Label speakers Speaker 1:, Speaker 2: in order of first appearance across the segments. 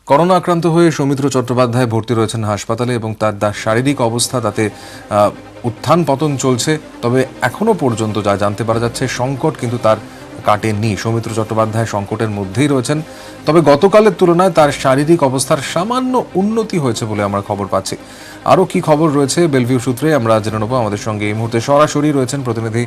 Speaker 1: Corona আক্রান্ত হয়ে সৌমিত্র চট্টোপাধ্যায় ভর্তি রয়েছেন হাসপাতালে এবং তার শারীরিক অবস্থা তাতে উত্থান পতন চলছে। তবে এখনো পর্যন্ত যা জানতে পারা যাচ্ছে সংকট কিন্তু তার কাটেনি। সৌমিত্র চট্টোপাধ্যায় সংকটের মধ্যেই রয়েছেন, তবে গতকালের তুলনায় তার শারীরিক অবস্থার সামান্য উন্নতি হয়েছে বলে আমরা খবর পাচ্ছি। আরও কি খবর রয়েছে বেলভিউ সূত্রে আমরা জেনে নেব। আমাদের সঙ্গে এই মুহূর্তে সরাসরি রয়েছেন প্রতিনিধি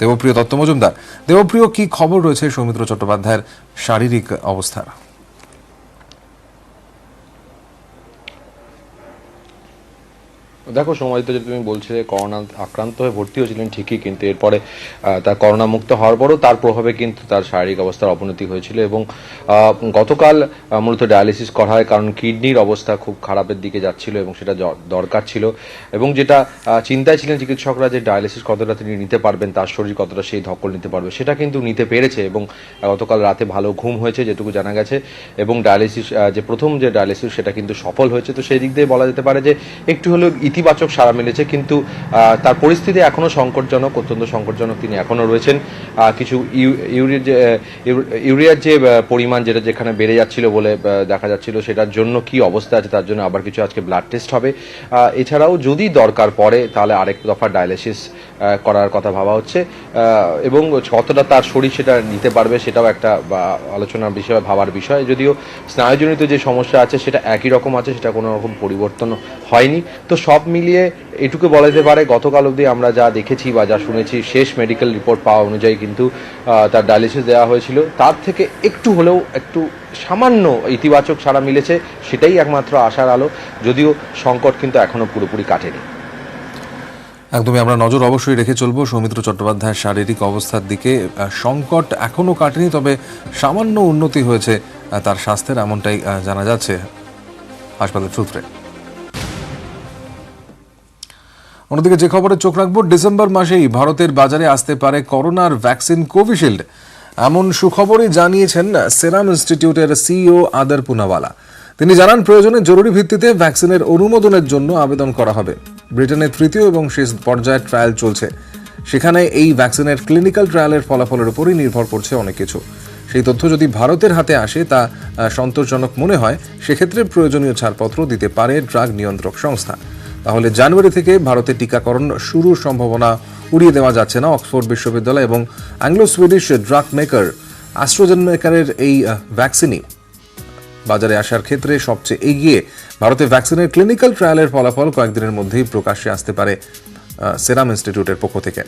Speaker 1: দেবপ্রিয় দত্ত মজুমদার। দেবপ্রিয়, কি খবর রয়েছে সৌমিত্র চট্টোপাধ্যায়ের শারীরিক অবস্থার?
Speaker 2: দেখো সময়তে যদি তুমি বলছিলে করোনা আক্রান্ত হয়ে ভর্তি হয়েছিলেন ঠিকই, কিন্তু এরপরে তার করোনা মুক্ত হওয়ার পরও তার প্রভাবে কিন্তু তার শারীরিক অবস্থার অবনতি হয়েছিল এবং গতকাল মূলত ডায়ালিসিস করা হয়, কারণ কিডনির অবস্থা খুব খারাপের দিকে যাচ্ছিল এবং সেটা দরকার ছিল। এবং যেটা চিন্তায় ছিলেন চিকিৎসকরা যে ডায়ালিসিস কতটা তিনি নিতে পারবেন, তার শরীর কতটা সেই ধকল নিতে পারবে, সেটা কিন্তু নিতে পেরেছে এবং গতকাল রাতে ভালো ঘুম হয়েছে যেটুকু জানা গেছে। এবং ডায়ালিসিস যে প্রথম যে ডায়ালিসিস সেটা কিন্তু সফল হয়েছে। তো সেই দিক দিয়ে বলা যেতে পারে যে একটু হলেও ইতিবাচক সাড়া মিলেছে, কিন্তু তার পরিস্থিতি এখনও সংকটজনক, অত্যন্ত সংকটজনক। তিনি এখনও রয়েছেন। কিছু ইউরিয়ার যে পরিমাণ যেটা যেখানে বেড়ে যাচ্ছিল বলে দেখা যাচ্ছিল, সেটার জন্য কি অবস্থা আছে তার জন্য আবার কিছু আজকে ব্লাড টেস্ট হবে। এছাড়াও যদি দরকার পড়ে তাহলে আরেক দফা ডায়ালিসিস করার কথা ভাবা হচ্ছে এবং কতটা তার শরীর সেটা নিতে পারবে সেটাও একটা আলোচনার বিষয়, ভাবার বিষয়। যদিও স্নায়ুজনিত যে সমস্যা আছে সেটা একই রকম আছে, সেটা কোনো রকম পরিবর্তন হয়নি। তো সব মিলিয়ে এটুকু বলা যেতে পারে গতকাল অবধি আমরা যা দেখেছি বা যা শুনেছি, শেষ মেডিকেল রিপোর্ট পাওয়া অনুযায়ী কিন্তু তার ডায়ালিসিস দেওয়া হয়েছিল, তার থেকে একটু হলেও একটু সামান্য ইতিবাচক সাড়া মিলেছে, সেটাই একমাত্র আশার আলো। যদিও সংকট কিন্তু এখনো পুরোপুরি কাটেনি।
Speaker 1: একদমই, আমরা নজর অবশ্যই রেখে চলবো সৌমিত্র চট্টোপাধ্যায়ের শারীরিক অবস্থার দিকে। সংকট এখনো কাটেনি, তবে সামান্য উন্নতি হয়েছে তার স্বাস্থ্যের, এমনটাই জানা যাচ্ছে হাসপাতাল সূত্রে। অন্যদিকে যে খবরে চোখ রাখবো, ডিসেম্বর মাসেই ভারতের বাজারে আসতে পারে করোনার ভ্যাকসিন কোভিশিল্ড, এমন সুখবরই জানিয়েছেন সেরাম ইনস্টিটিউটের সিইও আদার পুনাওয়ালা। তিনি জানান, প্রয়োজনে জরুরি ভিত্তিতে ভ্যাকসিনের অনুমোদনের জন্য আবেদন করা হবে। ব্রিটেনে তৃতীয় এবং শেষ পর্যায়ের ট্রায়াল চলছে, সেখানে এই ভ্যাকসিনের ক্লিনিক্যাল ট্রায়ালের ফলাফলের উপরই নির্ভর করছে অনেক কিছু। সেই তথ্য যদি ভারতের হাতে আসে তা সন্তোষজনক মনে হয়, সেক্ষেত্রে প্রয়োজনীয় ছাড়পত্র দিতে পারে ড্রাগ নিয়ন্ত্রক সংস্থা। তাহলে জানুয়ারি থেকে ভারতে টিকাকরণ শুরুর সম্ভাবনা উড়িয়ে দেওয়া যাচ্ছে না। অক্সফোর্ড বিশ্ববিদ্যালয় এবং অ্যাংলো সুইডিশ ড্রাগ মেকার অ্যাস্ট্রাজেনেকার এই ভ্যাকসিনই বাজারে আসার ক্ষেত্রে সবচেয়ে এগিয়ে। ভারতে ভ্যাকসিনের ক্লিনিক্যাল ট্রায়ালের ফলাফল কয়েকদিনের মধ্যেই প্রকাশ্যে আসতে পারে সেরাম ইনস্টিটিউটের পক্ষ থেকে।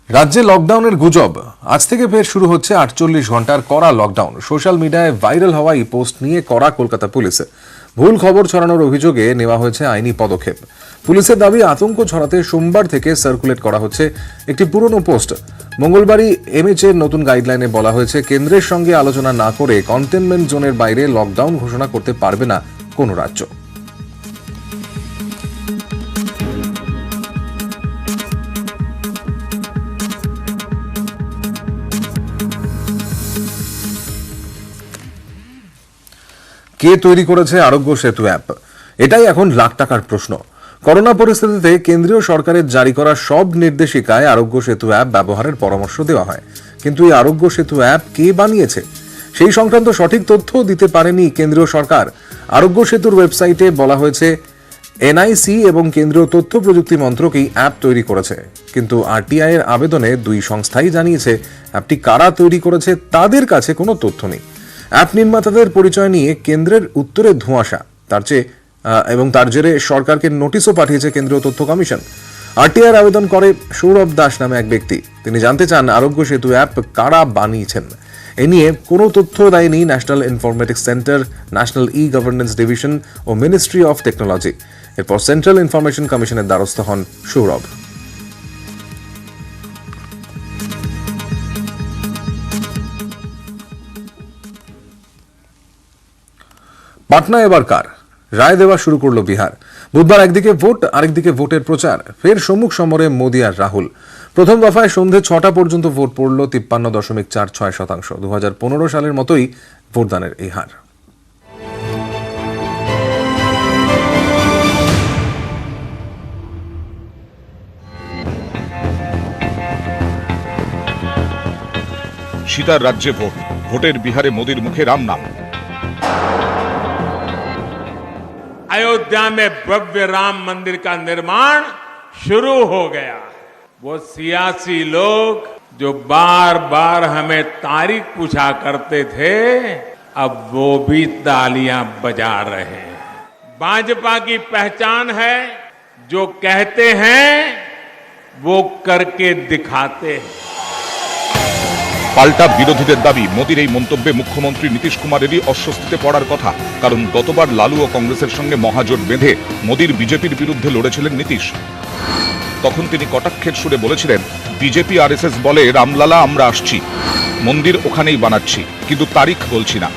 Speaker 1: রাজ্যে লকডাউনের গুজব, আজ থেকে ফের শুরু হচ্ছে 48 ঘন্টার কড়া লকডাউন। সোশ্যাল মিডিয়ায় ভাইরাল হওয়া এই পোস্ট নিয়ে কড়া কলকাতা পুলিশে। ভুল খবর ছড়ানোর অভিযোগে নেওয়া হয়েছে আইনি পদক্ষেপ। পুলিশের দাবি, আতঙ্ক ছড়াতে সোমবার থেকে সার্কুলেট করা হচ্ছে একটি পুরনো পোস্ট। মঙ্গলবারই এমএইচের নতুন গাইডলাইনে বলা হয়েছে, কেন্দ্রের সঙ্গে আলোচনা না করে কন্টেনমেন্ট জোনের বাইরে লকডাউন ঘোষণা করতে পারবে না কোনো রাজ্য। কে তৈরি করেছে আরোগ্য সেতু অ্যাপ? এটাই এখন লাখ টাকার প্রশ্ন। করোনা পরিস্থিতিতে কেন্দ্রীয় সরকারের জারি করা সব নির্দেশিকায় আরোগ্য সেতু অ্যাপ ব্যবহারের পরামর্শ দেওয়া হয়, কিন্তু এই আরোগ্য সেতু অ্যাপ কে বানিয়েছে সেই সংক্রান্ত সঠিক তথ্য দিতে পারেনি কেন্দ্রীয় সরকার। আরোগ্য সেতুর ওয়েবসাইটে বলা হয়েছে এনআইসি এবং কেন্দ্রীয় তথ্য প্রযুক্তি মন্ত্রক এই অ্যাপ তৈরি করেছে, কিন্তু আরটিআই এর আবেদনে দুই সংস্থাই জানিয়েছে অ্যাপটি কারা তৈরি করেছে তাদের কাছে কোনো তথ্য নেই। অ্যাপ নির্মাতাদের পরিচয় নিয়ে কেন্দ্রের উত্তরে ধোঁয়াশা, তার জেরে সরকারকে নোটিশও পাঠিয়েছে কেন্দ্রীয় তথ্য কমিশন। আরটিআই আবেদন করে সৌরভ দাস নামে এক ব্যক্তি। তিনি জানতে চান আরোগ্য সেতু অ্যাপ কারা বানিয়েছেন। এ নিয়ে কোনো তথ্য দেয়নি national informatics centre, national e governance division ও মিনিস্ট্রি অফ টেকনোলজি। এরপর সেন্ট্রাল ইনফরমেশন কমিশনের দ্বারস্থ হন সৌরভ। পাটনা এবার কার? রায় দেওয়া শুরু করলো বিহার। বুধবার একদিকে ভোট, আরেকদিকে ভোটের প্রচার। ফের সম্মুখ সমরে মোদী আর রাহুল। প্রথম দফায় সন্ধে 6টা পর্যন্ত ভোট পড়ল 53.46%। 2015 সালের মতোই ভোটদানের এই হার।
Speaker 3: সীতার রাজ্যে ভোট, ভোটের বিহারে মোদির মুখে রাম নাম।
Speaker 4: अयोध्या में भव्य राम मंदिर का निर्माण शुरू हो गया। वो सियासी लोग जो बार बार हमें तारीख पूछा करते थे, अब वो भी तालियां बजा रहे हैं। भाजपा की पहचान है, जो कहते हैं वो करके दिखाते हैं।
Speaker 3: পাল্টা বিরোধীদের দাবি, মোদির এই মন্তব্যে মুখ্যমন্ত্রী নীতিশ কুমারেরই অস্বস্তিতে পড়ার কথা। কারণ গতবার লালু ও কংগ্রেসের সঙ্গে মহাজোট বেঁধে মোদির বিজেপির বিরুদ্ধে লড়েছিলেন নীতিশ। তখন তিনি কটাক্ষের সুরে বলেছিলেন, বিজেপি আরএসএস বলে রামলালা আমরা আসছি, মন্দির ওখানেই বানাচ্ছি, কিন্তু তারিখ বলছি না।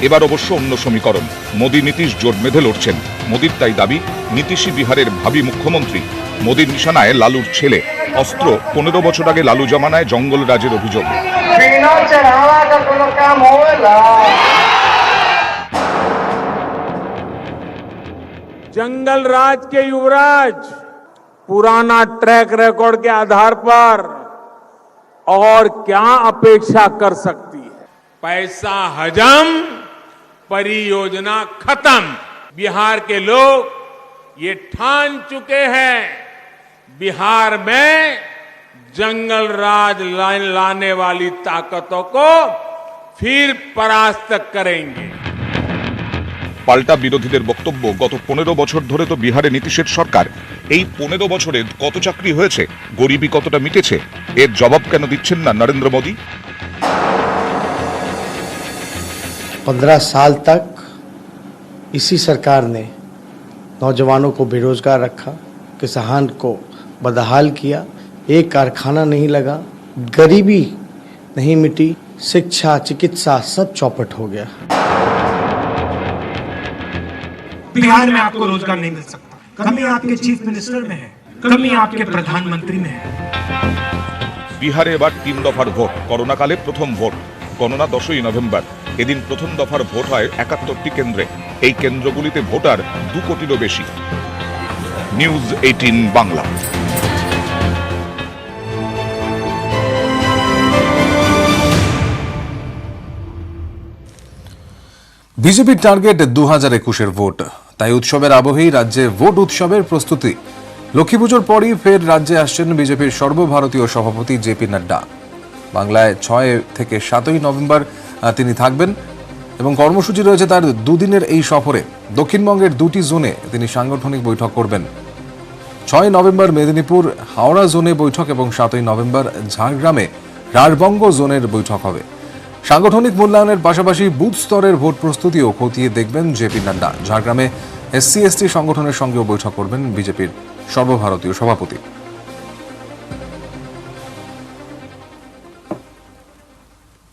Speaker 3: এবার অবশ্য অন্য সমীকরণ, মোদি নীতিশ জোট বেঁধে লড়ছেন। মোদির তাই দাবি, নীতিশই বিহারের ভাবী মুখ্যমন্ত্রী। মোদির নিশানায় লালুর ছেলে, অস্ত্র 15 বছর আগে লালু জমানায় জঙ্গল রাজের অভিযোগ।
Speaker 4: जंगल राज के युवराज पुराना ट्रैक रिकॉर्ड के आधार पर और क्या अपेक्षा कर सकती है। पैसा हजम, परियोजना खत्म। बिहार के लोग ये ठान चुके हैं, बिहार में जंगल राज लाने वाली ताकतों को फिर परास्त करेंगे।
Speaker 3: পাল্টা বিরোধীদের বক্তব্য, গত 15 বছর ধরে তো বিহারে নীতিশের সরকার। এই 15 বছরে কত চাকরি হয়েছে, গরিবি কতটা মিটেছে, এর জবাব কেন দিচ্ছেন না নরেন্দ্র মোদী?
Speaker 5: 15 साल तक इसी सरकार ने नौजवानों को बेरोजगार रखा, किसान को बदहाल किया, एक कारखाना नहीं लगा, गरीबी नहीं मिटी, शिक्षा चिकित्सा सब चौपट हो गया।
Speaker 6: बिहार में आपको रोजगार नहीं मिल सकता। कमी आपके चीफ मिनिस्टर में है, कमी आपके प्रधानमंत्री में है।
Speaker 3: বিহারে এবার 3 দফার ভোট, করোনাকালে প্রথম ভোট। গণনা 10ই নভেম্বর। এদিন প্রথম দফার ভোট হয় 71টি কেন্দ্রে। এই কেন্দ্রগুলিতে ভোটার 2 কোটিরও বেশি। নিউজ 18 বাংলা।
Speaker 1: বিজেপির টার্গেট 2021-এর ভোট, তাই উৎসবের আবহেই রাজ্যে ভোট উৎসবের প্রস্তুতি। লক্ষ্মী পুজোর পরই ফের রাজ্যে আসছেন বিজেপির সর্বভারতীয় সভাপতি জেপি নাড্ডা। বাংলায় 6 থেকে 7ই নভেম্বর তিনি থাকবেন এবং কর্মসূচি রয়েছে তার দুদিনের এই সফরে। দক্ষিণবঙ্গের 2টি জোনে তিনি সাংগঠনিক বৈঠক করবেন। 6 নভেম্বর মেদিনীপুর হাওড়া জোনে বৈঠক এবং 7ই নভেম্বর ঝাড়গ্রামে রাঢ়বঙ্গ জোনের বৈঠক হবে। সাংগঠনিক মূল্যায়নের পাশাপাশি বুথ স্তরের ভোট প্রস্তুতিও খতিয়ে দেখবেন জেপি নাড্ডা। ঝাড়গ্রামে SC/ST সংগঠনের সঙ্গেও বৈঠক করবেন বিজেপির সর্বভারতীয় সভাপতি।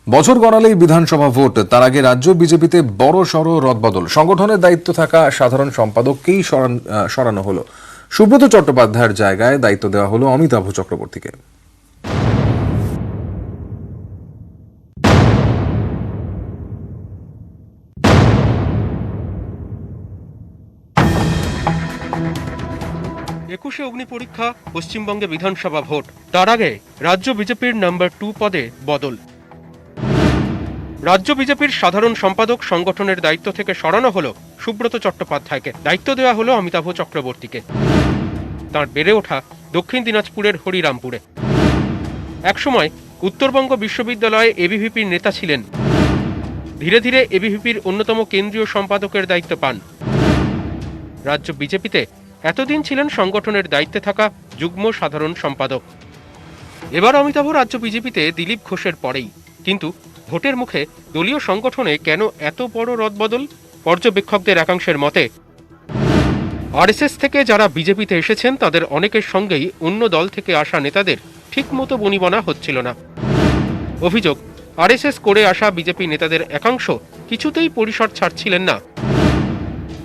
Speaker 1: বছর গড়ালেই বিধানসভা ভোট, তার আগে রাজ্য বিজেপিতে বড় সড় রদবদল। সংগঠনের দায়িত্ব থাকা সাধারণ সম্পাদককেই সরানো হলো। সুব্রত চট্টোপাধ্যায়ের জায়গায় দায়িত্ব দেওয়া হলো অমিতাভ চক্রবর্তীকে।
Speaker 7: একুশে অগ্নি পরীক্ষা, পশ্চিমবঙ্গে বিধানসভা ভোট, তার আগে রাজ্য বিজেপির নাম্বার 2 পদে বদল। রাজ্য বিজেপির সাধারণ সম্পাদক সংগঠনের দায়িত্ব থেকে সরানো হলো সুব্রত চট্টোপাধ্যায়কে, দায়িত্ব দেওয়া হলো অমিতাভ চক্রবর্তীকে। তাঁর বেড়ে ওঠা দক্ষিণ দিনাজপুরের হরিরামপুরে। একসময় উত্তরবঙ্গ বিশ্ববিদ্যালয়ে এবিভিপির নেতা ছিলেন। ধীরে ধীরে এবিভিপির অন্যতম কেন্দ্রীয় সম্পাদকের দায়িত্ব পান। রাজ্য বিজেপিতে এতদিন ছিলেন সংগঠনের দায়িত্বে থাকা যুগ্ম সাধারণ সম্পাদক। এবার অমিতাভ রাজ্য বিজেপিতে দিলীপ ঘোষের পরেই। কিন্তু ভোটের মুখে দলীয় সংগঠনে কেন এত বড় রদবদল? পর্যবেক্ষকদের একাংশের মতে, আরএসএস থেকে যারা বিজেপিতে এসেছেন তাদের অনেকের সঙ্গেই অন্য দল থেকে আসা নেতাদের ঠিকমতো বনিবনা হচ্ছিল না। অভিযোগ, আরএসএস করে আসা বিজেপি নেতাদের একাংশ কিছুতেই পরিসর ছাড়ছিলেন না।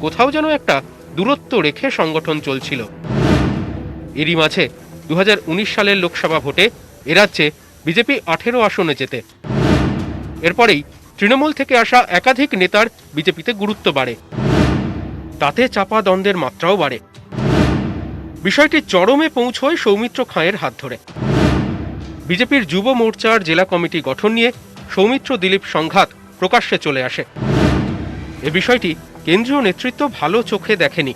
Speaker 7: কোথাও যেন একটা দূরত্ব রেখে সংগঠন চলছিল। এরই মাঝে 2019 সালের লোকসভা ভোটে এরাজ্যে বিজেপি 18 আসনে জেতে। এরপরেই তৃণমূল থেকে আসা একাধিক নেতার বিজেপিতে গুরুত্ব বাড়ে। তাতে চাপা দ্বন্দ্বের মাত্রাও বাড়ে। বিষয়টি চরমে পৌঁছয় সৌমিত্র খাঁয়ের হাত ধরে। বিজেপির যুব মোর্চার জেলা কমিটি গঠন নিয়ে সৌমিত্র দিলীপ সংঘাত প্রকাশ্যে চলে আসে। এ বিষয়টি কেন্দ্রীয় নেতৃত্ব ভালো চোখে দেখেনি।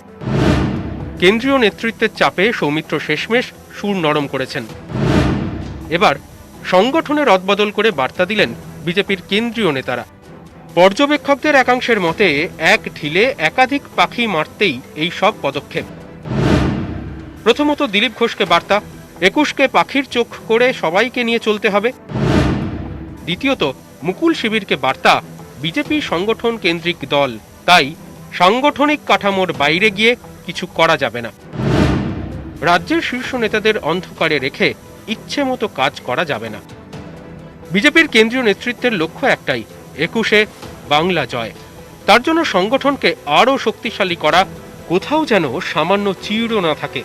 Speaker 7: কেন্দ্রীয় নেতৃত্বের চাপে সৌমিত্র শেষমেশ সুর নরম করেছেন। এবার সংগঠনের রদবদল করে বার্তা দিলেন বিজেপির কেন্দ্রীয় নেতারা। পর্যবেক্ষকদের একাংশের মতে এক ঢিলে একাধিক পাখি মারতেই এই সব পদক্ষেপ। প্রথমত দিলীপ ঘোষকে বার্তা, 21কে পাখির চোখ করে সবাইকে নিয়ে চলতে হবে। দ্বিতীয়ত মুকুল শিবিরকে বার্তা, বিজেপি সংগঠন কেন্দ্রিক দল, তাই সাংগঠনিক কাঠামোর বাইরে গিয়ে কিছু করা যাবে না। রাজ্যের শীর্ষ নেতাদের অন্ধকারে রেখে ইচ্ছে মতো কাজ করা যাবে না। বিজেপির কেন্দ্রীয় নেতৃত্বের লক্ষ্য একটাই, 21শে বাংলা জয়। তার জন্য সংগঠনকে আরও শক্তিশালী করা, কোথাও যেন সামান্য চিড়ও না থাকে।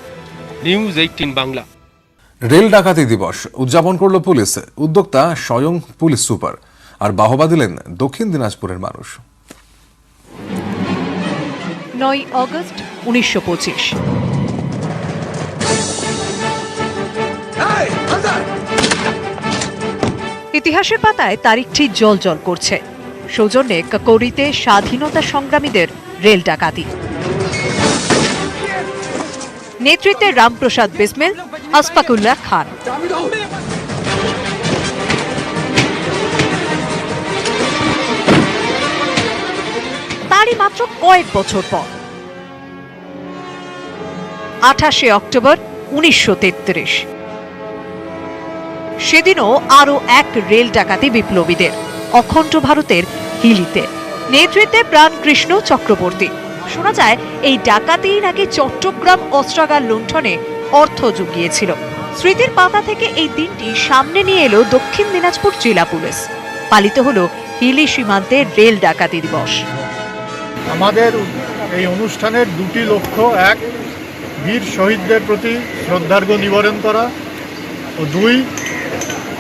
Speaker 7: নিউজ 18 বাংলা।
Speaker 1: রেল ডাকাতি দিবস উদযাপন করল পুলিশ। উদ্যোক্তা স্বয়ং পুলিশ সুপার, আর বাহবা দিলেন দক্ষিণ দিনাজপুরের মানুষ।
Speaker 8: 9 অগস্ট 1925। ইতিহাসের পাতায় তারিখটি জ্বলজ্বল করছে। সৌজন্যে কাকৌরিতে স্বাধীনতা সংগ্রামীদের রেল ডাকাতি। নেতৃত্বে রামপ্রসাদ বিসমিল, আশফাকুল্লাহ খান। তারই মাত্র কয়েক বছর পর 28শে অক্টোবর 1933, সেদিনও আরো এক রেল ডাকাতি বিপ্লবীদের, অখণ্ড ভারতের হিলিতে। নেতৃত্বে প্রাণকৃষ্ণ চক্রবর্তী। শোনা যায় এই ডাকাতিই নাকি চট্টগ্রাম অস্ত্রাগার লুণ্ঠনে অর্থ জুগিয়েছিল। স্মৃতির পাতা থেকে এই দিনটি সামনে নিয়ে এলো দক্ষিণ দিনাজপুর জেলা পুলিশ। পালিত হলো হিলি সীমান্তে রেল ডাকাতি দিবস।
Speaker 9: আমাদের এই অনুষ্ঠানের দুটি লক্ষ্য, এক, বীর শহীদদের প্রতি শ্রদ্ধার্ঘ্য নিবারণ করা, ও দুই,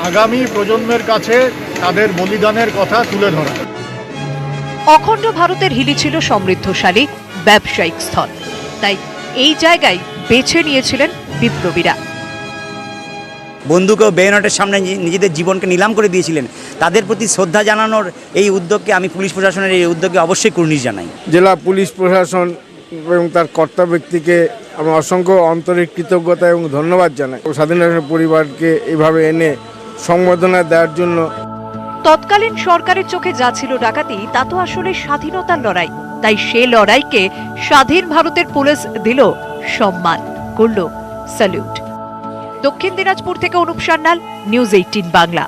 Speaker 9: আগামী প্রজন্মের কাছে তাদের বলিদানের কথা তুলে ধরা।
Speaker 8: অখণ্ড ভারতের হিলি ছিল সমৃদ্ধশালী ব্যবসায়িক স্থল, তাই এই জায়গায় বেছে নিয়েছিলেন বিপ্লবীরা।
Speaker 10: বন্দুক ও বেয়নেটের সামনে নিজেদের জীবনকে নিলাম করে দিয়েছিলেন। তাদের প্রতি শ্রদ্ধা জানানোর এই উদ্যোগকে আমি পুলিশ প্রশাসনের এই উদ্যোগে অবশ্যই কুর্নিশ জানাই।
Speaker 11: জেলা পুলিশ প্রশাসন এবং তার কর্তা ব্যক্তিকে আমি অসংখ্য আন্তরিক কৃতজ্ঞতা এবং ধন্যবাদ জানাই। স্বাধীনতা পরিবারকে এভাবে এনে সংবর্ধনা দেওয়ার জন্য।
Speaker 8: তৎকালীন সরকারের চোখে যা ছিল ডাকাতি, তা তো আসলে স্বাধীনতার লড়াই। তাই সে লড়াইকে স্বাধীন ভারতের পুলিশ দিল সম্মান, করল স্যালুট। দক্ষিণ দিনাজপুর থেকে অনুপ সান্যাল, নিউজ 18 বাংলা।